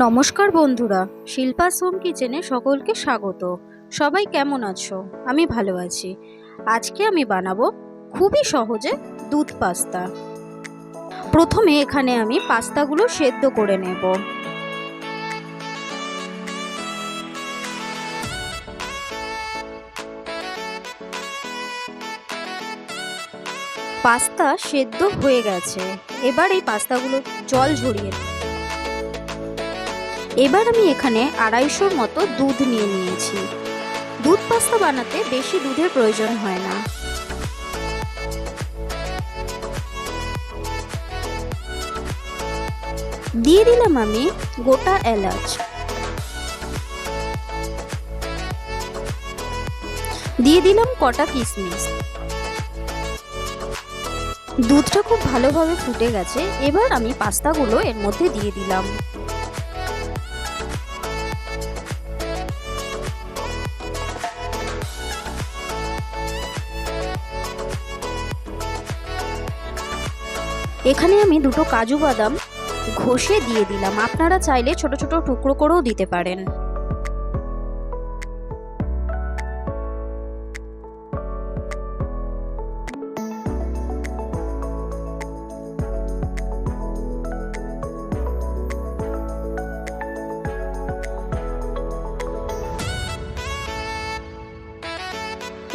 নমস্কার বন্ধুরা, শিল্পাস হোম কিচেনে সকলকে স্বাগত। সবাই কেমন আছো? আমি ভালো আছি। আজকে আমি বানাবো খুবই সহজে দুধ পাস্তা। প্রথমে এখানে আমি পাস্তাগুলো সেদ্ধ করে নেব। পাস্তা সেদ্ধ হয়ে গেছে। এবার এই পাস্তাগুলো জল ঝরিয়ে এবার আমি এখানে 250 মতো দুধ নিয়ে নিয়েছি। দুধ পাস্তা বানাতে বেশি দুধের প্রয়োজন হয় না। দিয়ে দিলাম আমি গোটা এলাচ, দিয়ে দিলাম কটা কিশমিশ। দুধটা খুব ভালোভাবে ফুটে গেছে। এবার আমি পাস্তাগুলো এর মধ্যে দিয়ে দিলাম। এখানে আমি দুটো কাজু বাদাম ঘষে দিয়ে দিলাম। আপনারা চাইলে ছোট ছোট টুকরো করেও দিতে পারেন।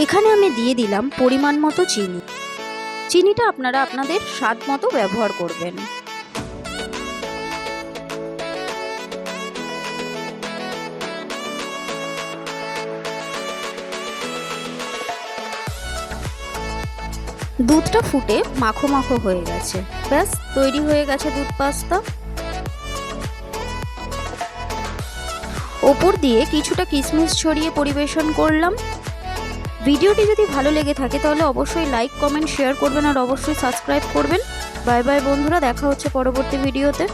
এখানে আমি দিয়ে দিলাম পরিমাণ মতো চিনি। চিনিটা আপনারা আপনাদের স্বাদ মতো ব্যবহার করবেন। দুধটা ফুটে মাখো মাখো হয়ে গেছে। ব্যাস তৈরি হয়ে গেছে দুধ পাস্তা। ওপর দিয়ে কিছুটা কিশমিশ ছড়িয়ে পরিবেশন করলাম। ভিডিওটি যদি ভালো লেগে থাকে তাহলে অবশ্যই লাইক, কমেন্ট, শেয়ার করবেন আর অবশ্যই সাবস্ক্রাইব করবেন। বাই বাই বন্ধুরা, দেখা হচ্ছে পরবর্তী ভিডিওতে।